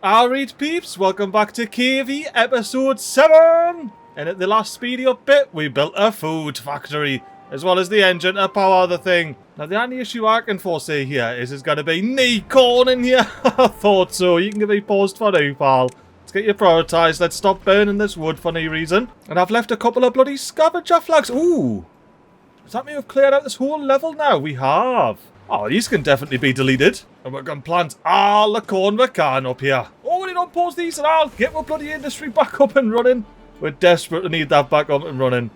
Alright peeps, welcome back to Cavey, episode 7! And at the last speedy up bit, we built a food factory, as well as the engine to power the thing. Now the only issue I can foresee here is there's going to be no corn in here. I thought so, you can give me paused for now, pal. Let's get you prioritised, let's stop burning this wood for no reason. And I've left a couple of bloody scavenger flags. Ooh! Does that mean we've cleared out this whole level now? We have. Oh, these can definitely be deleted. And we're going to plant all the corn we can up here. Oh, we don't pause these at all. Get our bloody industry back up and running. We're desperate to need that back up and running.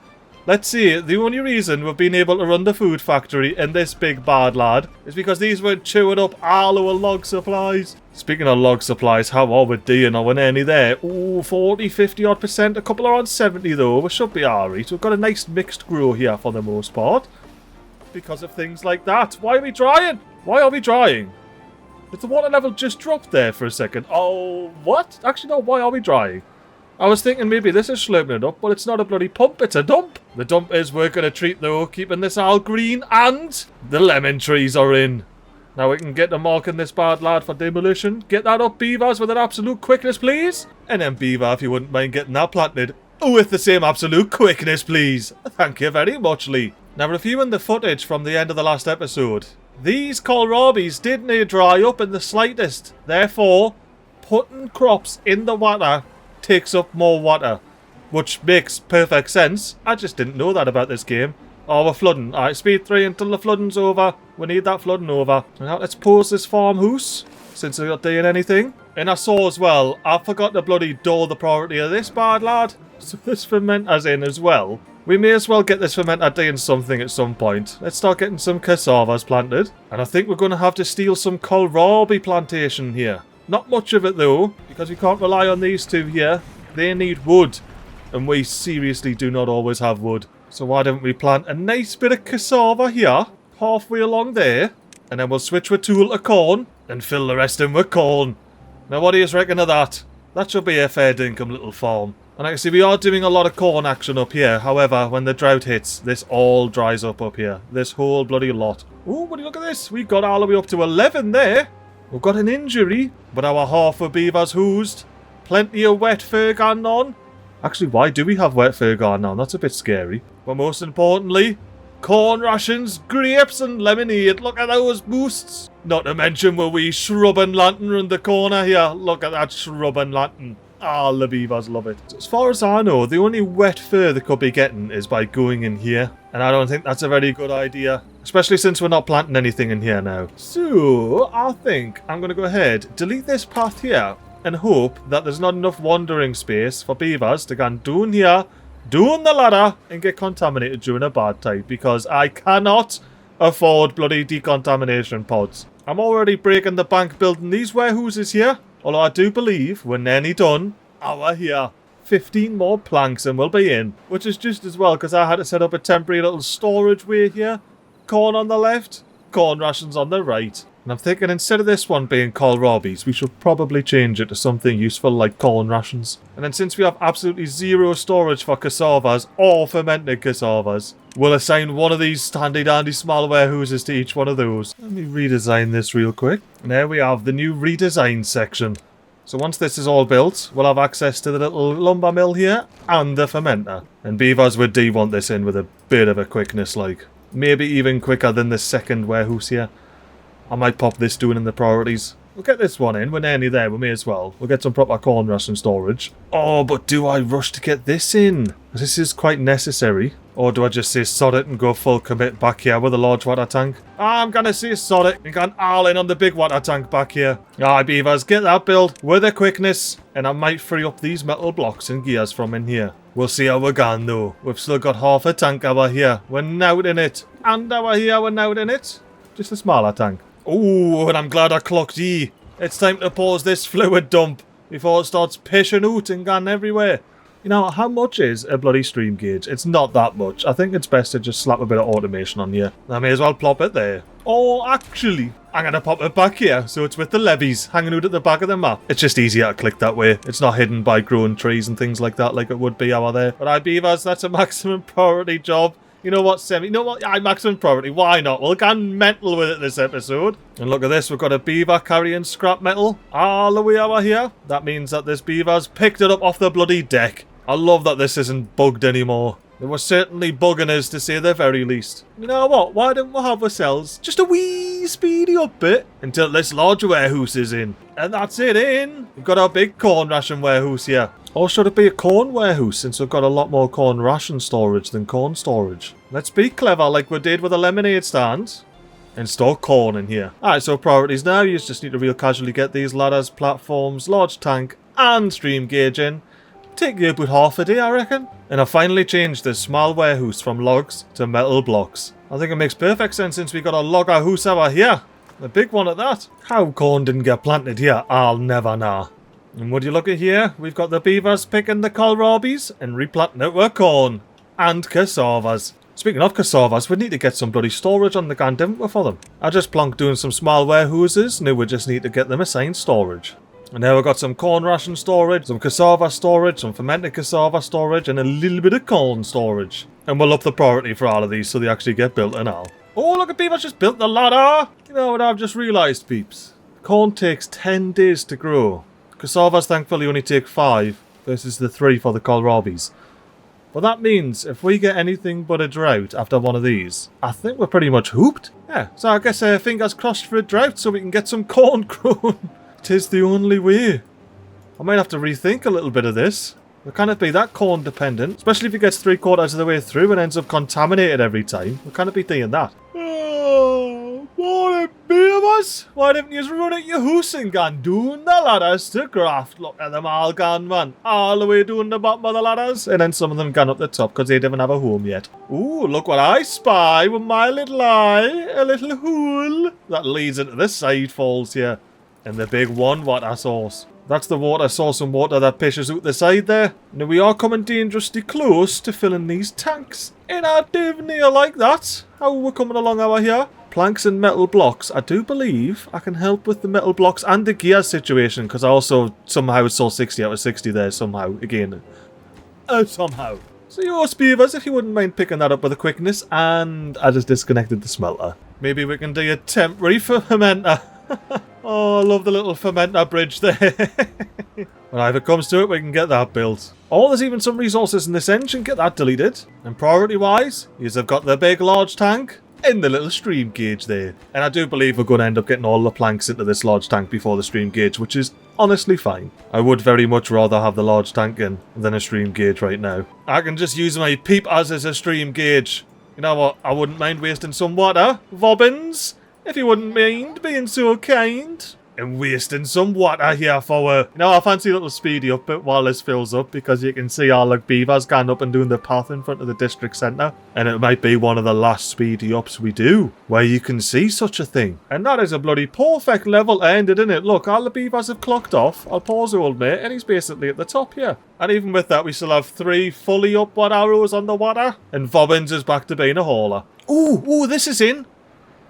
Let's see, the only reason we've been able to run the food factory in this big bad lad is because these were chewing up all our log supplies. Speaking of log supplies, how are we doing? Are we nearly there? Ooh, 40, 50 odd percent. A couple are on 70 though. We should be alright. We've got a nice mixed grow here for the most part. Because of things like that. Why are we drying? Why are we drying? Did the water level just drop there for a second? Oh, what? Actually, no, why are we drying? I was thinking maybe this is slurping it up, but it's not a bloody pump, it's a dump. The dump is working a treat though, keeping this all green, and the lemon trees are in. Now we can get the marking this bad lad for demolition. Get that up, beavers, with an absolute quickness, please. And then beaver, if you wouldn't mind getting that planted with the same absolute quickness, please. Thank you very much, Lee. Now, reviewing the footage from the end of the last episode, these kohlrabies didn't dry up in the slightest. Therefore, putting crops in the water takes up more water, which makes perfect sense. I just didn't know that about this game. Oh, we're flooding. Alright, speed 3 until the flooding's over. We need that flooding over. Now, let's pause this farmhouse, since we're not doing anything. And I saw as well, I forgot to bloody door the priority of this bad lad. So this fermenter's in as well. We may as well get this fermenter doing something at some point. Let's start getting some cassavas planted. And I think we're going to have to steal some kohlrabi plantation here. Not much of it though, because we can't rely on these two here. They need wood. And we seriously do not always have wood. So why don't we plant a nice bit of cassava here, halfway along there. And then we'll switch with tool to corn, and fill the rest in with corn. Now what do you reckon of that? That should be a fair dinkum little farm. And I can see we are doing a lot of corn action up here. However, when the drought hits, this all dries up here. This whole bloody lot. Ooh, what do you look at this? We got all the way up to 11 there. We've got an injury, but our half of beavers hoosed. Plenty of wet fur going on. Actually, why do we have wet fur going on? That's a bit scary. But most importantly, corn rations, grapes and lemonade. Look at those boosts. Not to mention where we shrub and lantern around the corner here. Look at that shrub and lantern. Ah, the beavers love it. As far as I know, the only wet fur they could be getting is by going in here. And I don't think that's a very good idea. Especially since we're not planting anything in here now. So, I think I'm going to go ahead, delete this path here, and hope that there's not enough wandering space for beavers to go down here, down the ladder, and get contaminated during a bad tide. Because I cannot afford bloody decontamination pods. I'm already breaking the bank building these warehouses here. Although I do believe we're nearly done. We're here. 15 more planks and we'll be in. Which is just as well because I had to set up a temporary little storage way here. Corn on the left, corn rations on the right. And I'm thinking instead of this one being kohlrabies, we should probably change it to something useful like corn rations. And then since we have absolutely zero storage for cassavas or fermented cassavas, we'll assign one of these handy dandy small warehouses to each one of those. Let me redesign this real quick. And there we have the new redesign section. So once this is all built, we'll have access to the little lumber mill here and the fermenter. And beavers would do want this in with a bit of a quickness like. Maybe even quicker than the second warehouse here. I might pop this doing in the priorities. We'll get this one in. We're nearly there. We may as well. We'll get some proper corn ration storage. Oh, but do I rush to get this in? This is quite necessary. Or do I just say sod it and go full commit back here with a large water tank? I'm going to say sod it and go all in on the big water tank back here. Aye, beavers, get that built with a quickness. And I might free up these metal blocks and gears from in here. We'll see how we're going though. We've still got half a tank over here. We're now in it. And over here, we're now in it. Just a smaller tank. Ooh, and I'm glad I clocked ye. It's time to pause this fluid dump before it starts pishing out and gone everywhere. You know, how much is a bloody stream gauge? It's not that much. I think it's best to just slap a bit of automation on here. I may as well plop it there. Oh, actually, I'm going to pop it back here so it's with the levees hanging out at the back of the map. It's just easier to click that way. It's not hidden by growing trees and things like that like it would be over there. But beavers, that's a maximum priority job. You know what, Semi? You know what? Maximum priority. Why not? We'll get mental with it this episode. And look at this. We've got a beaver carrying scrap metal all the way over here. That means that this beaver's picked it up off the bloody deck. I love that this isn't bugged anymore. They were certainly bugging us, to say the very least. You know what? Why don't we have ourselves just a wee speedy up bit until this large warehouse is in? And that's it in. We've got our big corn ration warehouse here. Or should it be a corn warehouse, since we've got a lot more corn ration storage than corn storage? Let's be clever like we did with the lemonade stand and store corn in here. Alright, so priorities now. You just need to real casually get these ladders, platforms, large tank and stream gauge in. Take you about half a day, I reckon. And I finally changed this small warehouse from logs to metal blocks. I think it makes perfect sense since we got a logger house over here. A big one at that. How corn didn't get planted here, I'll never know. And would you look at here, we've got the beavers picking the kohlrabis and replanting it with corn. And cassavas. Speaking of cassavas, we need to get some bloody storage on the gun, didn't we, for them? I just plonked doing some small warehouses, now we just need to get them assigned storage. And now we've got some corn ration storage, some cassava storage, some fermented cassava storage, and a little bit of corn storage. And we'll up the priority for all of these so they actually get built and all. Oh, look at Beaver's just built the ladder! You know what I've just realised, peeps? Corn takes 10 days to grow. Cassavas thankfully only take 5 versus the 3 for the kohlrabis. But that means if we get anything but a drought after one of these, I think we're pretty much hooped. Yeah, so I guess fingers crossed for a drought so we can get some corn grown. 'Tis the only way. I might have to rethink a little bit of this. We can't be that corn dependent, especially if it gets 3/4 of the way through and ends up contaminated every time. We can't be doing that. Oh, morning, beavers! Why didn't you run at your house and gone down the ladders to graft? Look at them all gone, man. All the way down the bottom of the ladders. And then some of them gone up the top because they didn't have a home yet. Ooh, look what I spy with my little eye. A little hole that leads into the side falls here. And the big one water source. That's the water source and water that pishes out the side there. Now we are coming dangerously close to filling these tanks. And I do near like that. How are we coming along over here? Planks and metal blocks. I do believe I can help with the metal blocks and the gear situation. Because I also somehow saw 60 out of 60 there somehow. Again. Somehow. So yours, beavers, if you wouldn't mind picking that up with a quickness. And I just disconnected the smelter. Maybe we can do a temporary fermenter. Oh, I love the little fermenter bridge there. Well, if it comes to it, we can get that built. Oh, there's even some resources in this engine. Get that deleted. And priority-wise, you've got the big, large tank and the little stream gauge there. And I do believe we're going to end up getting all the planks into this large tank before the stream gauge, which is honestly fine. I would very much rather have the large tank in than a stream gauge right now. I can just use my peep as a stream gauge. You know what? I wouldn't mind wasting some water. Vobbins. If you wouldn't mind being so kind. And wasting some water here for you know, I fancy a little speedy up bit while this fills up because you can see all the beavers going up and doing the path in front of the district centre. And it might be one of the last speedy ups we do where you can see such a thing. And that is a bloody perfect level to end it, isn't it? Look, all the beavers have clocked off. I'll pause old mate and he's basically at the top here. And even with that we still have 3 fully up one arrows on the water. And Vobbins is back to being a hauler. Ooh, this is in.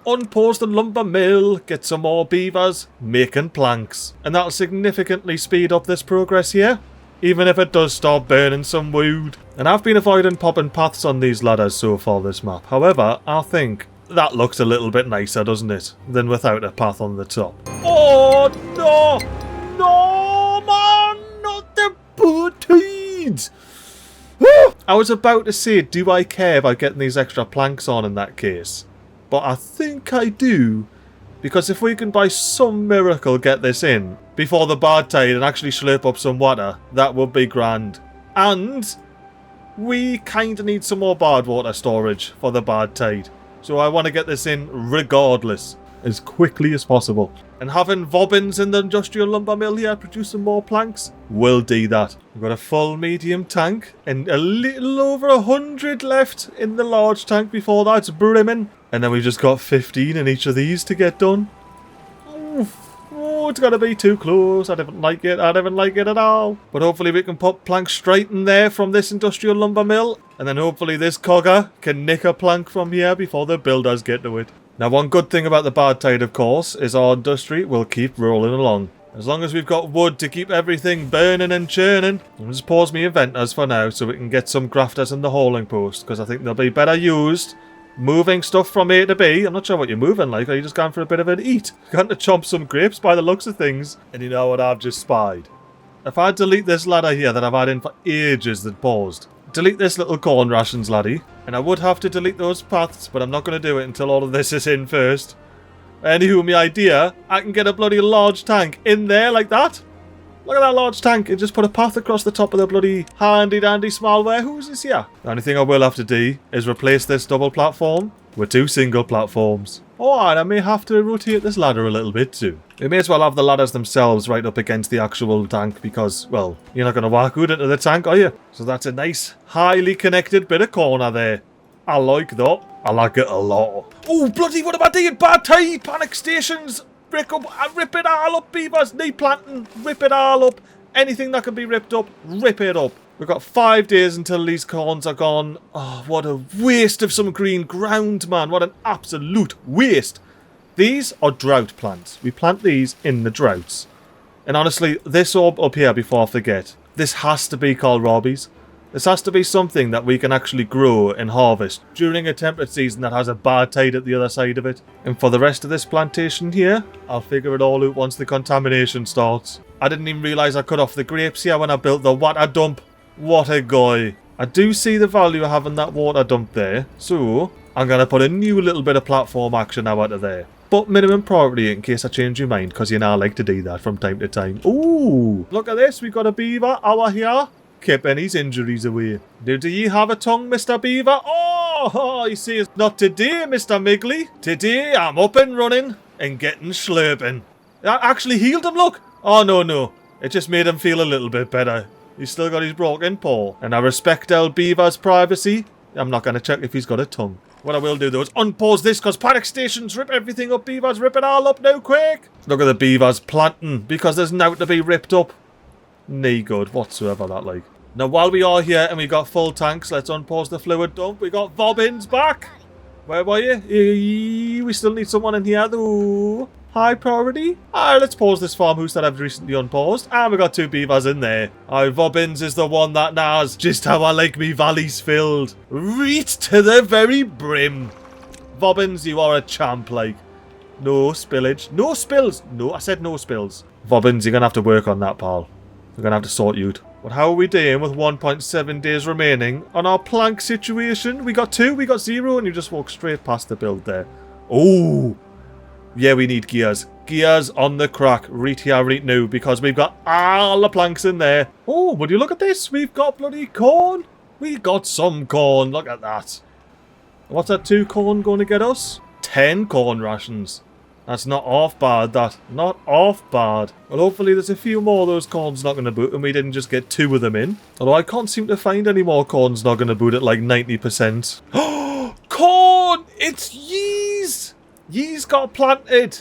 Unpause the lumber mill, get some more beavers, making planks. And that'll significantly speed up this progress here, even if it does start burning some wood. And I've been avoiding popping paths on these ladders so far this map. However, I think that looks a little bit nicer, doesn't it, than without a path on the top. Oh, no! No, man! Not the Badtide! I was about to say, do I care about getting these extra planks on in that case? But I think I do, because if we can by some miracle get this in before the Badtide and actually slurp up some water, that would be grand. And we kind of need some more bard water storage for the Badtide. So I want to get this in regardless, as quickly as possible. And having Vobbins in the industrial lumber mill here producing more planks will do that. We've got a full medium tank and a little over 100 left in the large tank before that's brimming. And then we've just got 15 in each of these to get done. Oh, it's going to be too close. I didn't like it. I didn't like it at all. But hopefully we can put planks straight in there from this industrial lumber mill. And then hopefully this cogger can nick a plank from here before the builders get to it. Now, one good thing about the Badtide, of course, is our industry will keep rolling along. As long as we've got wood to keep everything burning and churning. I'll just pause me inventors for now so we can get some grafters in the hauling post, because I think they'll be better used moving stuff from A to B. I'm not sure what you're moving like. Are you just going for a bit of an eat? Going to chomp some grapes by the looks of things. And you know what I've just spied? If I delete this ladder here that I've had in for ages that paused. Delete this little corn rations, laddie. And I would have to delete those paths, but I'm not going to do it until all of this is in first. Anywho, my idea, I can get a bloody large tank in there like that. Look at that large tank and just put a path across the top of the bloody handy dandy small warehouses here. The only thing I will have to do is replace this double platform with 2 single platforms. Alright, I may have to rotate this ladder a little bit too. We may as well have the ladders themselves right up against the actual tank because, well, you're not going to walk out into the tank, are you? So that's a nice, highly connected bit of corner there. I like that. I like it a lot. Oh, bloody, what am I doing? Badtide, panic stations. Rip it all up, beavers. Knee planting. Rip it all up. Anything that can be ripped up, rip it up. We've got 5 days until these corns are gone. Oh, what a waste of some green ground, man. What an absolute waste. These are drought plants. We plant these in the droughts. And honestly, this orb up here, before I forget, this has to be kohlrabies. This has to be something that we can actually grow and harvest during a temperate season that has a bad tide at the other side of it. And for the rest of this plantation here, I'll figure it all out once the contamination starts. I didn't even realise I cut off the grapes here when I built the water dump. What a guy. I do see the value of having that water dump there. So, I'm going to put a new little bit of platform action now out of there. But minimum priority in case I change your mind, because you know I like to do that from time to time. Ooh, look at this. We've got a beaver hour here. Keeping his injuries away. Do you have a tongue, Mr. Beaver? Oh, you see, it's not today, Mr. MiGly. Today, I'm up and running and getting slurping. That actually healed him, look. Oh, no. It just made him feel a little bit better. He's still got his broken paw. And I respect El Beaver's privacy. I'm not going to check if he's got a tongue. What I will do, though, is unpause this, because panic stations rip everything up, beavers. Rip it all up now, quick. Look at the beavers planting, because there's now to be ripped up. Nay good whatsoever, that like. Now, while we are here and we got full tanks, let's unpause the fluid dump. We got Bobbins back. Where were you? We still need someone in here, though. High priority. Alright, let's pause this farmhouse that I've recently unpaused. And we got 2 beavers in there. Alright, Bobbins is the one that knows just how I like me valleys filled. Right to the very brim. Bobbins, you are a champ, like. No spillage. No spills. No, I said no spills. Bobbins, you're going to have to work on that, pal. We're going to have to sort you out. But how are we doing with 1.7 days remaining on our plank situation? We got 2, we got 0, and you just walk straight past the build there. Oh, yeah, we need gears. Gears on the crack right here, right now, because we've got all the planks in there. Oh, would you look at this? We've got bloody corn. We got some corn. Look at that. What's that 2 corn going to get us? 10 corn rations. That's not half bad, that. Not half bad. Well, hopefully there's a few more of those corns not going to boot and we didn't just get 2 of them in. Although I can't seem to find any more corns not going to boot at like 90%. Oh, corn! It's yeast! Yeast got planted.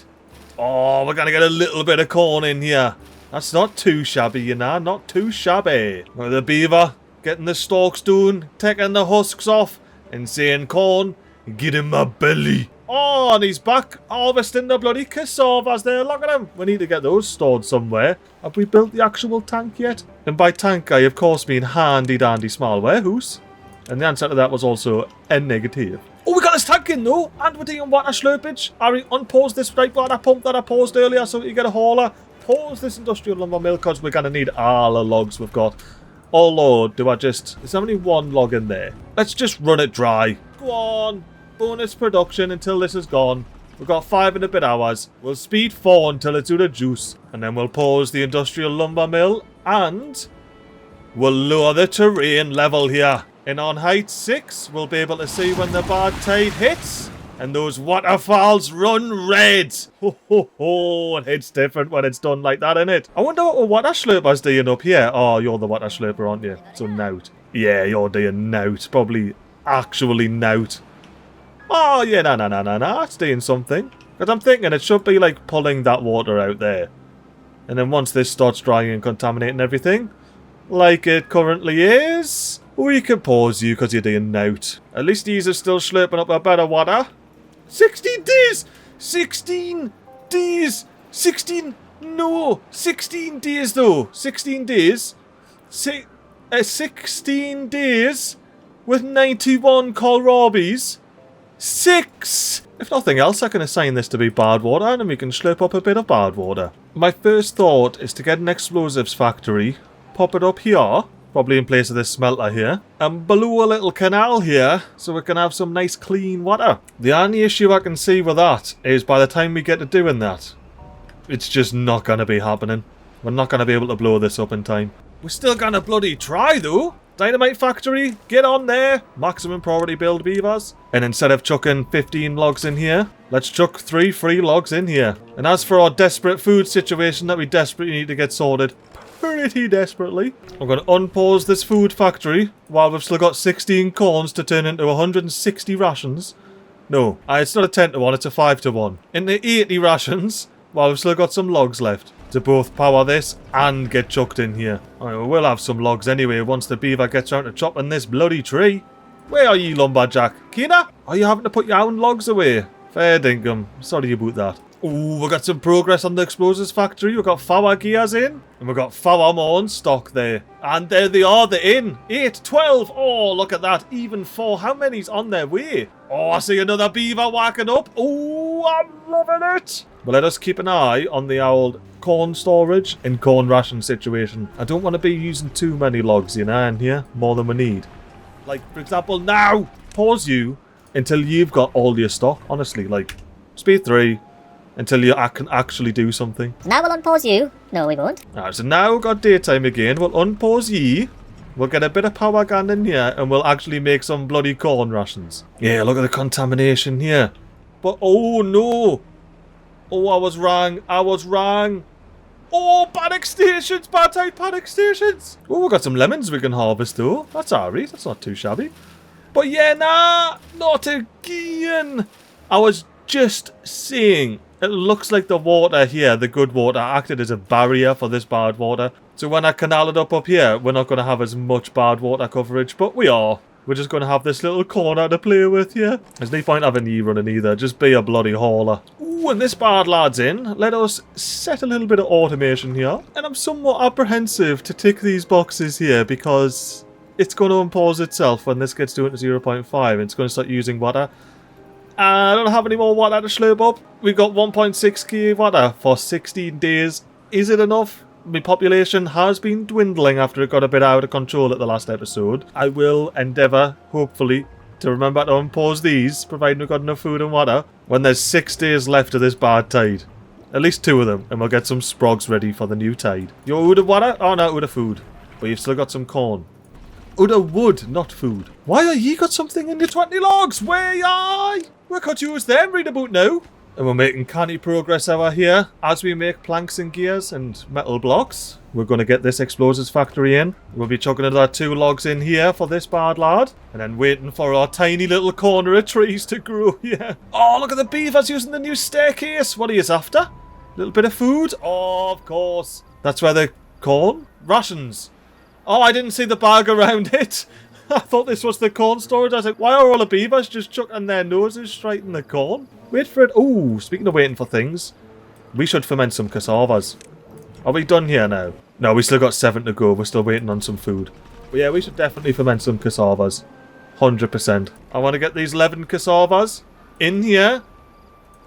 Oh, we're going to get a little bit of corn in here. That's not too shabby, you know. Not too shabby. Look at the beaver getting the stalks down, taking the husks off and saying, corn, get in my belly. Oh, and he's back harvesting the bloody cassavas there. Look at him. We need to get those stored somewhere. Have we built the actual tank yet? And by tank, I of course mean handy dandy small warehouse. And the answer to that was also a negative. Oh, we got this tank in though. And we're doing water slurpage. Harry, unpause this right water pump that I paused earlier so you get a hauler. Pause this industrial lumber mill because we're going to need all the logs we've got. Oh lord, is there only 1 log in there? Let's just run it dry. Go on. Bonus production until this is gone. We've got 5 and a bit hours. We'll speed 4 until it's out of juice. And then we'll pause the industrial lumber mill. And we'll lower the terrain level here. And on height 6, we'll be able to see when the bad tide hits. And those waterfalls run red. Ho ho ho. It hits different when it's done like that, innit? I wonder what the water slurper's doing up here. Oh, you're the water slurper, aren't you? So nout. Yeah, you're doing nout. Probably actually nout. Oh, yeah, no, it's doing something. Because I'm thinking it should be like pulling that water out there. And then once this starts drying and contaminating everything, like it currently is, we can pause you because you're doing nout. At least these are still slurping up a better water. 16 days! 16 days! 16 No! 16 days though! 16 days. 16 days with 91 kohlrabies. 6! If nothing else, I can assign this to be bad water and we can slurp up a bit of bad water. My first thought is to get an explosives factory, pop it up here, probably in place of this smelter here, and blow a little canal here so we can have some nice clean water. The only issue I can see with that is by the time we get to doing that, it's just not going to be happening. We're not going to be able to blow this up in time. We're still going to bloody try though. Dynamite factory, get on there. Maximum priority build beavers. And instead of chucking 15 logs in here, let's chuck 3 free logs in here. And as for our desperate food situation that we desperately need to get sorted, pretty desperately, I'm going to unpause this food factory while we've still got 16 corns to turn into 160 rations. No, it's not a 10 to 1, it's a 5 to 1. Into 80 rations while we've still got some logs left to both power this and get chucked in here. Alright, well, we'll have some logs anyway once the beaver gets around to chopping this bloody tree. Where are you, lumberjack? Kina? Are you having to put your own logs away? Fair dinkum. Sorry about that. Ooh, we got some progress on the explosives factory. We've got flour gears in. And we've got flour more in stock there. And there they are, they're in. 8, 12. Oh, look at that. Even 4. How many's on their way? Oh, I see another beaver whacking up. Oh, I'm loving it. But let us keep an eye on the old corn storage and corn ration situation. I don't want to be using too many logs, you know, in here. More than we need. Like, for example, now. Pause you until you've got all your stock. Honestly, like, speed 3. Until you can actually do something. Now we'll unpause you. No, we won't. Alright, so now we've got daytime again. We'll unpause ye. We'll get a bit of power gun in here and we'll actually make some bloody corn rations. Yeah, look at the contamination here. But, oh no. Oh, I was wrong. I was wrong. Oh, panic stations. Badtide panic stations. Oh, we've got some lemons we can harvest though. That's alright. That's not too shabby. But yeah, nah. Not again. I was just saying. It looks like the water here, the good water, acted as a barrier for this bad water. So when I canal it up here, we're not going to have as much bad water coverage, but we are. We're just going to have this little corner to play with here. There's no point having you running either. Just be a bloody hauler. Ooh, and this bad lad's in. Let us set a little bit of automation here. And I'm somewhat apprehensive to tick these boxes here because it's going to unpause itself when this gets to 0.5 and it's going to start using water. I don't have any more water to slurp up. We've got 1.6k water for 16 days. Is it enough? My population has been dwindling after it got a bit out of control at the last episode. I will endeavour, hopefully, to remember to unpause these, providing we've got enough food and water, when there's 6 days left of this bad tide. At least 2 of them, and we'll get some sprogs ready for the new tide. You're out of water? Oh no, out of food. But you've still got some corn. Out of wood, not food. Why are you got something in your 20 logs? Where are you? We could use them right about now. And we're making canny progress over here. As we make planks and gears and metal blocks, we're going to get this explosives factory in. We'll be chucking another 2 logs in here for this bad lad. And then waiting for our tiny little corner of trees to grow here. Oh, look at the beavers using the new staircase. What are you after? A little bit of food? Oh, of course. That's where the corn? Rations. Oh, I didn't see the bag around it. I thought this was the corn storage. I was like, why are all the beavers just chucking their noses straight in the corn? Wait for it. Oh, speaking of waiting for things, we should ferment some cassavas. Are we done here now? No, we still got 7 to go. We're still waiting on some food. But yeah, we should definitely ferment some cassavas. 100%. I want to get these 11 cassavas in here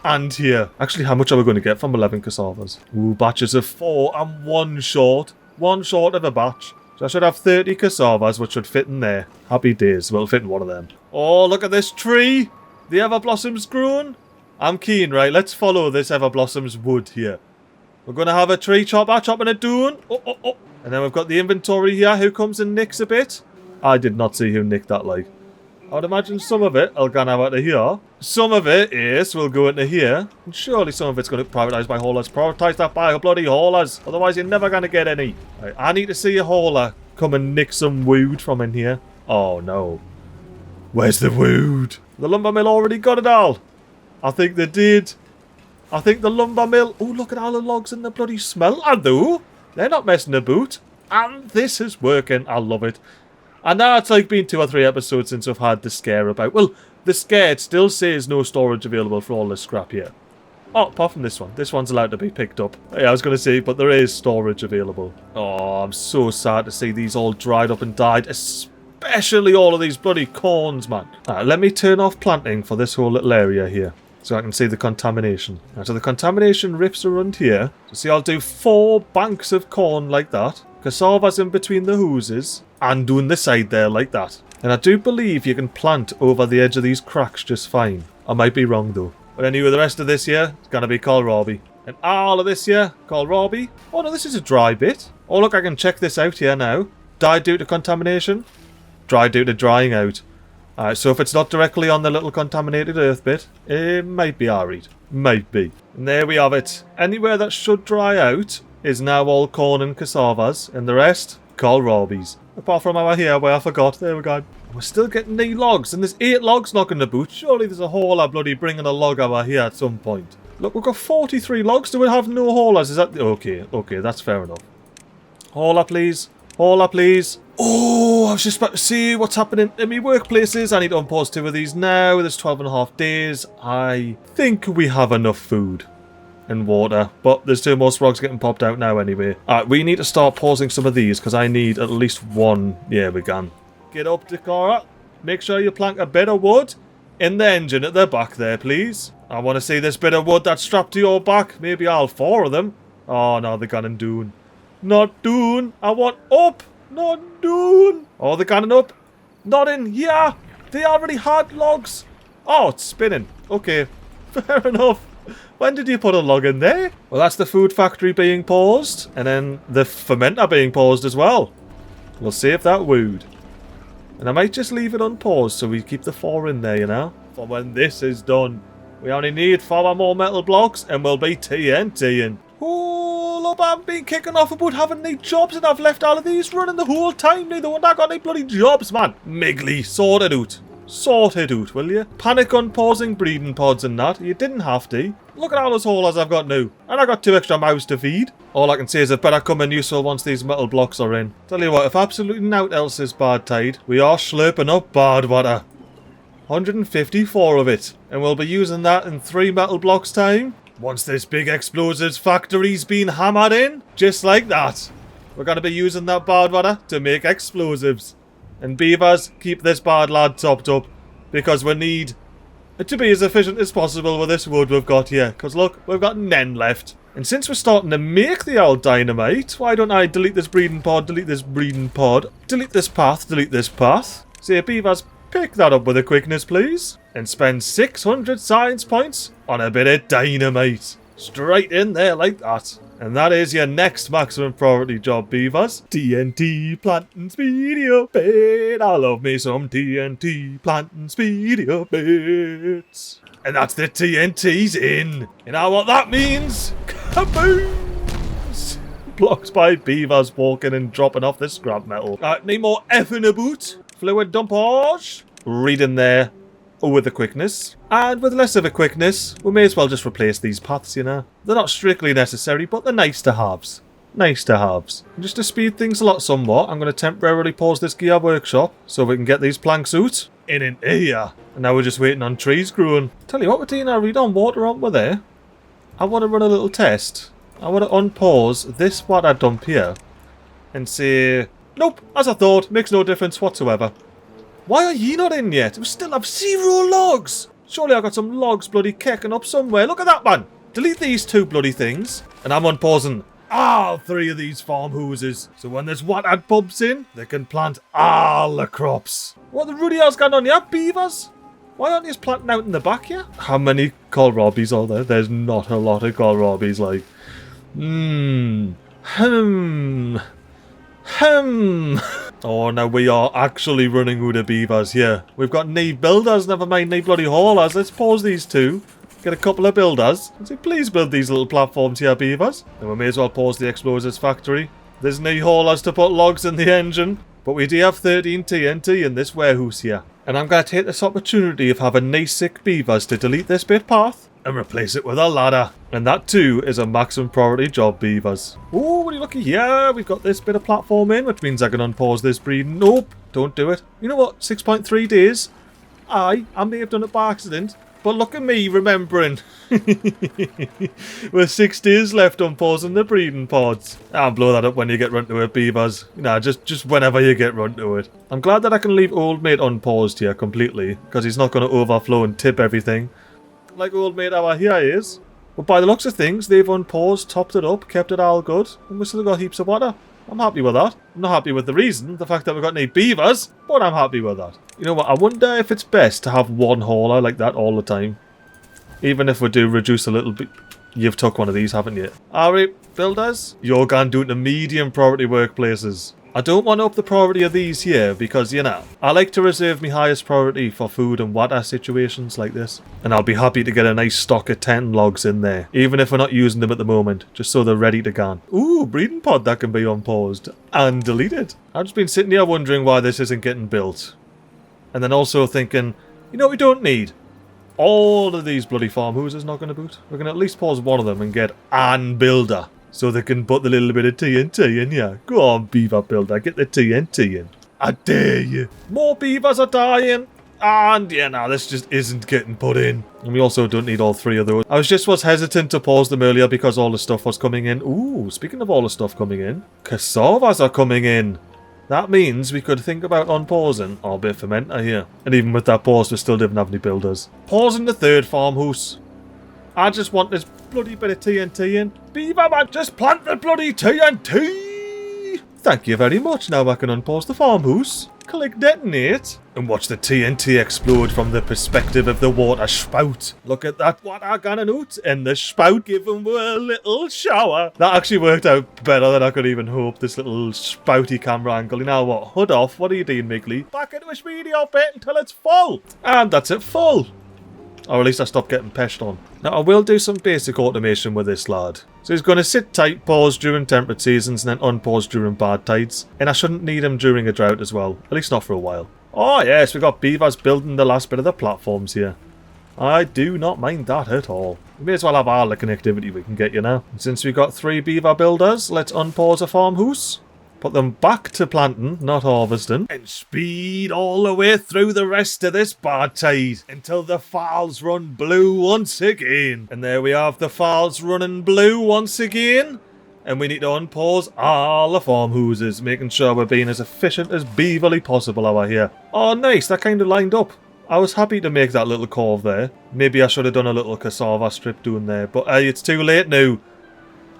and here. Actually, how much are we going to get from 11 cassavas? Ooh, batches of 4 and 1 short. 1 short of a batch. So I should have 30 cassavas, which should fit in there. Happy days. Well, fit in one of them. Oh, look at this tree. The Everblossom's grown. I'm keen, right? Let's follow this Everblossom's wood here. We're going to have a tree chopper chopping it down. Oh, oh, oh. And then we've got the inventory here. Who comes and nicks a bit? I did not see who nicked that, like. I would imagine some of it will go out of here. Some of it will go into here. And surely some of it's going to be privatised by haulers. Privatise that by bloody haulers. Otherwise you're never going to get any. Right, I need to see a hauler come and nick some wood from in here. Oh no. Where's the wood? The lumber mill already got it all. I think they did. I think the lumber mill... Oh, look at all the logs in the bloody smelter though. They're not messing about. And this is working. I love it. And now it's like been 2 or 3 episodes since I've had the scare about... Well, the scare, it still says no storage available for all this scrap here. Oh, apart from this one. This one's allowed to be picked up. Yeah, I was going to say, but there is storage available. Oh, I'm so sad to see these all dried up and died. Especially all of these bloody corns, man. Alright, let me turn off planting for this whole little area here, so I can see the contamination. Right, so the contamination rips around here. So see, I'll do 4 banks of corn like that. Cassava's in between the hoses. And doing the side there like that. And I do believe you can plant over the edge of these cracks just fine. I might be wrong though. But anyway, the rest of this year, it's going to be kohlrabi. And all of this year, kohlrabi. Oh no, this is a dry bit. Oh look, I can check this out here now. Died due to contamination. Dried due to drying out. Alright, so if it's not directly on the little contaminated earth bit, it might be alright. Might be. And there we have it. Anywhere that should dry out is now all corn and cassavas, and the rest, kohlrabis. Apart from over here where I forgot. There we go. We're still getting 8 logs, and there's 8 logs knocking the boot. Surely there's a hauler bloody bringing a log over here at some point. Look, we've got 43 logs. Do we have no haulers? Is that... Okay, that's fair enough. Hauler, please. Hauler, please. Oh, I was just about to see what's happening in my workplaces. I need to unpause 2 of these now. There's 12.5 days. I think we have enough food and water, but there's 2 more sprogs getting popped out now anyway. Alright, we need to start pausing some of these because I need at least 1. Yeah, we can. Get up, Dakara. Make sure you plank a bit of wood in the engine at the back there, please. I want to see this bit of wood that's strapped to your back. Maybe all 4 of them. Oh, no, they're gone and doon. Not doon. I want up. Not doon. Oh, they're gone up. Not in. Yeah. They already had logs. Oh, it's spinning. Okay. Fair enough. When did you put a log in there? Well, that's the food factory being paused. And then the fermenter being paused as well. We'll see if that wooed. And I might just leave it unpaused so we keep the 4 in there, you know. For when this is done. We only need 4 more metal blocks and we'll be TNTing. Oh, look, I've been kicking off about having any jobs and I've left all of these running the whole time. Neither one I got any bloody jobs, man. MiGly, sort it out. Sort it out, will you? Panic on pausing breeding pods and that. You didn't have to. Look at all those haulers I've got now. And I got 2 extra mouths to feed. All I can say is it better come in useful once these metal blocks are in. Tell you what, if absolutely nought else is Badtide, we are slurping up bad water. 154 of it. And we'll be using that in 3 metal blocks time. Once this big explosives factory's been hammered in, just like that. We're going to be using that bad water to make explosives. And beavers, keep this bad lad topped up. Because we need it to be as efficient as possible with this wood we've got here. Because look, we've got none left. And since we're starting to make the old dynamite, why don't I delete this breeding pod, delete this breeding pod, delete this path, delete this path. Say, beavers, pick that up with a quickness, please. And spend 600 science points on a bit of dynamite. Straight in there like that. And that is your next maximum priority job, beavers. TNT planting speedy up bit. I love me some TNT planting speedy up bits. And that's the TNT's in. You know what that means? Kabooms! Blocks by beavers walking and dropping off the scrap metal. Need more effing about. Fluid dumpage. Read in there. With a quickness. And with less of a quickness, we may as well just replace these paths, you know. They're not strictly necessary, but they're nice to haves. Nice to haves. And just to speed things along somewhat, I'm going to temporarily pause this gear workshop so we can get these planks out in here. And now we're just waiting on trees growing. Tell you what, we're doing our read on water, aren't we there? I want to run a little test. I want to unpause this water dump here and say, nope, as I thought, makes no difference whatsoever. Why are ye not in yet? We still have 0 logs. Surely I got some logs bloody kicking up somewhere. Look at that, man. Delete these 2 bloody things. And I'm unpausing all 3 of these farm hoses. So when there's water pumps in, they can plant all the crops. What the Rudy else got on here, beavers? Why aren't you planting out in the back here? How many kohlrabis are there? There's not a lot of kohlrabis, like. Oh, now we are actually running out of beavers here. We've got knee builders, never mind knee bloody haulers. Let's pause these 2. Get a couple of builders. And say, please build these little platforms here, beavers. And we may as well pause the explosives factory. There's knee haulers to put logs in the engine. But we do have 13 TNT in this warehouse here. And I'm going to take this opportunity of having knee sick beavers to delete this bit path and replace it with a ladder. And that too is a maximum priority job, beavers. Oh, what are you looking here? We've got this bit of platform in, which means I can unpause this breeding. Nope, don't do it. You know what? 6.3 days. I may have done it by accident, But look at me remembering. With 6 days left on pausing the breeding pods. I'll blow that up when you get run to it, beavers. You know, just whenever you get run to it. I'm glad that I can leave old mate unpaused here completely, because he's not going to overflow and tip everything. Like old mate over here is. But by the looks of things, they've unpaused, topped it up, kept it all good, and we've still got heaps of water. I'm happy with that. I'm not happy with the reason, the fact that we've got any beavers, but I'm happy with that. You know what, I wonder if it's best to have one hauler like that all the time. Even if we do reduce a little bit. You've took one of these, haven't you? Alright, builders, you're going down to medium priority workplaces. I don't want to up the priority of these here because, you know, I like to reserve my highest priority for food and water situations like this. And I'll be happy to get a nice stock of 10 logs in there, even if we're not using them at the moment, just so they're ready to go. Ooh, breeding pod that can be unpaused and deleted. I've just been sitting here wondering why this isn't getting built. And then also thinking, you know what we don't need? All of these bloody farmhouses not going to boot. We're going to at least pause one of them and get an builder. So they can put the little bit of TNT in here. Go on, beaver builder, get the TNT in. I dare you. More beavers are dying. And yeah, no, this just isn't getting put in. And we also don't need all 3 of those. I was hesitant to pause them earlier because all the stuff was coming in. Ooh, speaking of all the stuff coming in, cassavas are coming in. That means we could think about unpausing our bit fermenter here. And even with that pause, we still didn't have any builders. Pausing the 3rd farmhouse. I just want this bloody bit of TNT in. Beaver man, just plant the bloody TNT! Thank you very much. Now I can unpause the farmhouse. Click detonate. And watch the TNT explode from the perspective of the water spout. Look at that water going out. And the spout giving a little shower. That actually worked out better than I could even hope. This little spouty camera angle. You know what? Hood off. What are you doing, MiGly? Back into a speedio bit until it's full. And that's it full. Or at least I stopped getting peshed on. Now I will do some basic automation with this lad. So he's going to sit tight, pause during temperate seasons and then unpause during bad tides. And I shouldn't need him during a drought as well. At least not for a while. Oh yes, we've got beavers building the last bit of the platforms here. I do not mind that at all. We may as well have all the connectivity we can get, you know. And since we've got 3 beaver builders, let's unpause a farmhouse. Put them back to planting, not harvesting. And speed all the way through the rest of this Badtide until the falls run blue once again. And there we have the falls running blue once again. And we need to unpause all the farmhouses, making sure we're being as efficient as beaverly possible over here. Oh nice, that kind of lined up. I was happy to make that little curve there. Maybe I should have done a little cassava strip doing there, but it's too late now.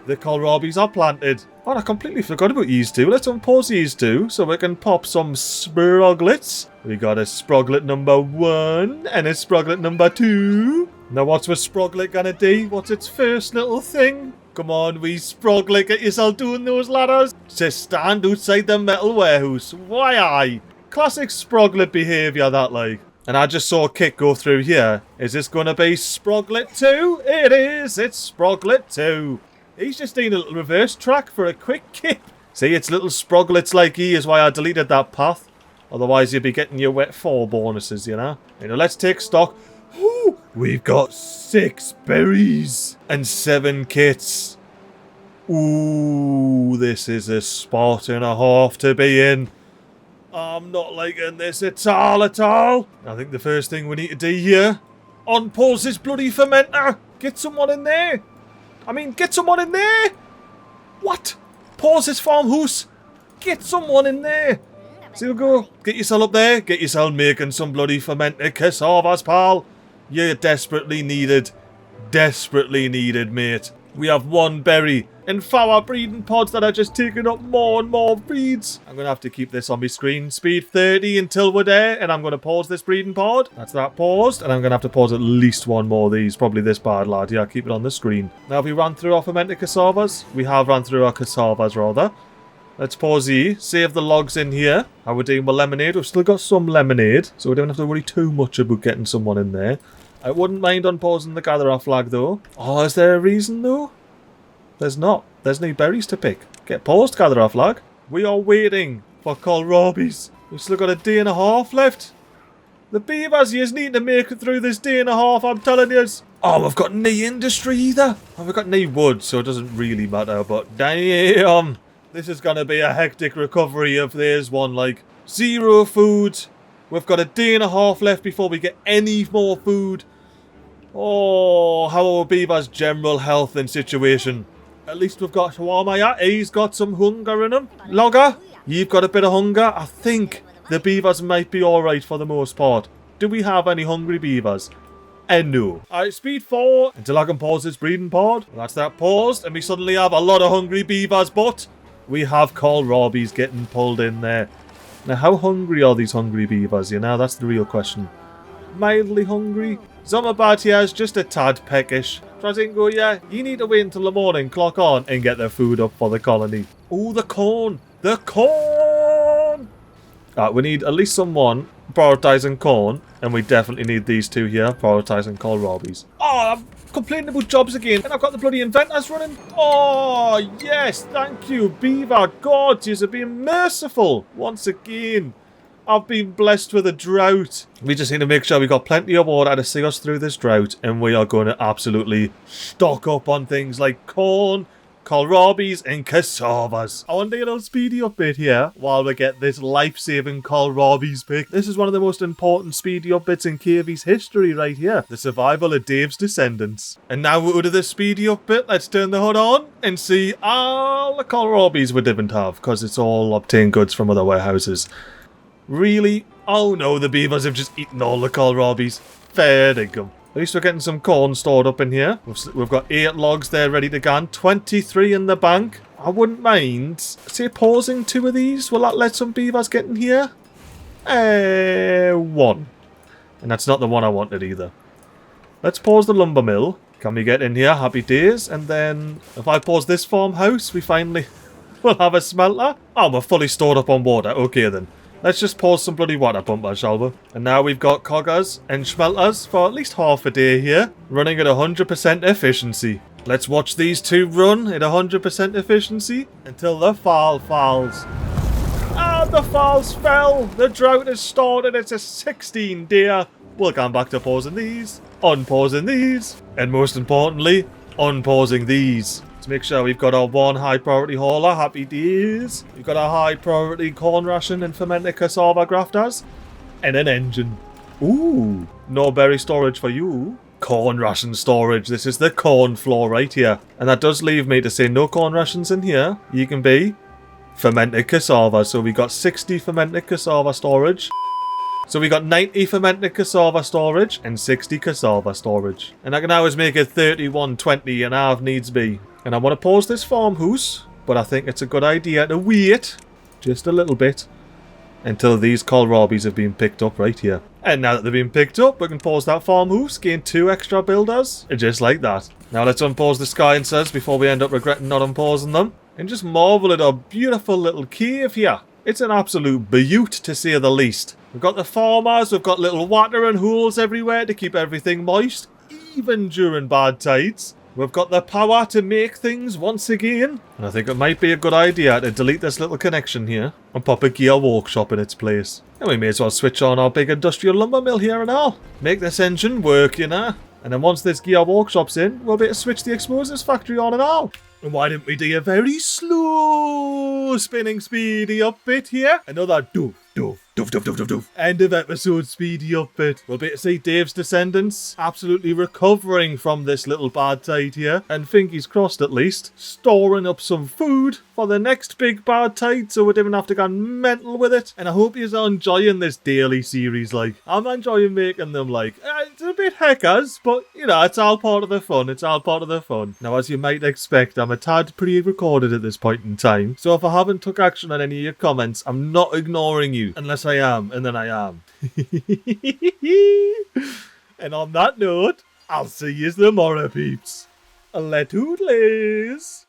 The kohlrabies are planted. Oh, I completely forgot about these two. Let's unpause these two so we can pop some sproglets. We got a sproglet number 1 and a sproglet number 2. Now what's my sproglet gonna do? What's its first little thing? Come on, wee sproglet, get yourself doing those ladders. Just stand outside the metal warehouse. Why aye? Classic sproglet behaviour that like. And I just saw a kick go through here. Is this gonna be sproglet 2? It is, it's sproglet 2. He's just doing a little reverse track for a quick kick. See, it's little sproglets like he is why I deleted that path. Otherwise, you'd be getting your wet 4 bonuses, you know. You know, let's take stock. Ooh, we've got 6 berries and 7 kits. Ooh, this is a spot and a half to be in. I'm not liking this at all, at all. I think the first thing we need to do here, unpause this bloody fermenter. Get someone in there. I mean, get someone in there! What? Pause this farmhouse! Get someone in there! See, we'll go. Get yourself up there. Get yourself making some bloody fermented cassavas, pal. You're desperately needed. Desperately needed, mate. We have 1 berry and 4 breeding pods that are just taking up more and more breeds. I'm going to have to keep this on my screen. Speed 30 until we're there. And I'm going to pause this breeding pod. That's that paused. And I'm going to have to pause at least 1 more of these. Probably this bad lad. Yeah, keep it on the screen. Now, have we run through our fermented cassavas? We have run through our cassavas, rather. Let's pause here. Save the logs in here. How we're doing with lemonade. We've still got some lemonade. So we don't have to worry too much about getting someone in there. I wouldn't mind unpausing the gatherer flag, though. Oh, is there a reason, though? There's not. There's no berries to pick. Get paused, gatherer flag. We are waiting for kohlrabies. We've still got a day and a half left. The beavers, you need to make it through this day and a half, I'm telling you. Oh, we've got no industry either. Oh, we've got no wood, so it doesn't really matter, but damn. This is going to be a hectic recovery if there's one, like, 0 food. We've got a day and a half left before we get any more food. Oh, how are beaver's general health and situation? At least we've got shawarma here. He's got some hunger in him. Logger, you've got a bit of hunger. I think the beavers might be alright for the most part. Do we have any hungry beavers? No. Alright, speed 4 until I can pause this breeding pod. Well, that's that paused, and we suddenly have a lot of hungry beavers, but we have kohlrabies getting pulled in there. Now, how hungry are these hungry beavers? You know, that's the real question. Mildly hungry? Some are bad here, just a tad peckish. Trazingo, yeah, you need to wait until the morning, clock on, and get their food up for the colony. Oh, the corn! The corn! We need at least someone prioritising corn, and we definitely need these two here prioritising kohlrabies. Oh, I'm complaining about jobs again, and I've got the bloody inventors running. Oh, yes, thank you, beaver. God, you're being merciful once again. I've been blessed with a drought. We just need to make sure we got plenty of water to see us through this drought, and we are going to absolutely stock up on things like corn, kohlrabies, and cassavas. I want to get a little speedy update here while we get this life-saving kohlrabies pick. This is one of the most important speedy updates in Cavey's history right here. The survival of Dave's descendants. And now we're to the speedy update. Let's turn the hood on and see all the kohlrabies we didn't have, because it's all obtained goods from other warehouses. Really? Oh no, the beavers have just eaten all the kohlrabies. Fair dinkum. At least we're getting some corn stored up in here. We've got 8 logs there ready to go. 23 in the bank. I wouldn't mind, say, pausing 2 of these. Will that let some beavers get in here? 1. And that's not the one I wanted either. Let's pause the lumber mill. Can we get in here? Happy days. And then if I pause this farmhouse, we finally will have a smelter. Oh, we're fully stored up on water. Okay then. Let's just pause some bloody water pumpers, shall we? And now we've got coggers and schmelters for at least half a day here, running at 100% efficiency. Let's watch these two run at 100% efficiency until the fall falls. Ah, the falls fell! The drought has started. It's a 16-day. We'll come back to pausing these, unpausing these, and most importantly, unpausing these. To make sure we've got our 1 high priority hauler, happy days. We've got a high priority corn ration and fermented cassava grafters. And an engine. Ooh, no berry storage for you. Corn ration storage. This is the corn floor right here. And that does leave me to say no corn rations in here. You can be fermented cassava. So we got 60 fermented cassava storage. So we got 90 fermented cassava storage and 60 cassava storage. And I can always make it 3120 and half needs be. And I want to pause this farmhouse, but I think it's a good idea to wait just a little bit until these kohlrabies have been picked up right here. And now that they've been picked up, we can pause that farmhouse, gain 2 extra builders, just like that. Now let's unpause the sciences before we end up regretting not unpausing them. And just marvel at our beautiful little cave here. It's an absolute beaut to say the least. We've got the farmers, we've got little watering holes everywhere to keep everything moist, even during bad tides. We've got the power to make things once again. And I think it might be a good idea to delete this little connection here and pop a gear workshop in its place. And we may as well switch on our big industrial lumber mill here and all. Make this engine work, you know. And then once this gear workshop's in, we'll be able to switch the explosives factory on and all. And why didn't we do a very slow spinning speedy up bit here? Another doof, doof, doof, doof, doof, doof, doof. End of episode speedy up bit. We'll be able to see Dave's descendants absolutely recovering from this little bad tide here. And fingies crossed at least. Storing up some food for the next big bad tide so we don't have to go mental with it. And I hope you're enjoying this daily series, like. I'm enjoying making them, like. It's a bit heckers, but, you know, it's all part of the fun. It's all part of the fun. Now, as you might expect, I'm a tad pre-recorded at this point in time. So if I haven't took action on any of your comments, I'm not ignoring you. Unless I am, and then I am. And on that note, I'll see you tomorrow, peeps. Let-oodles.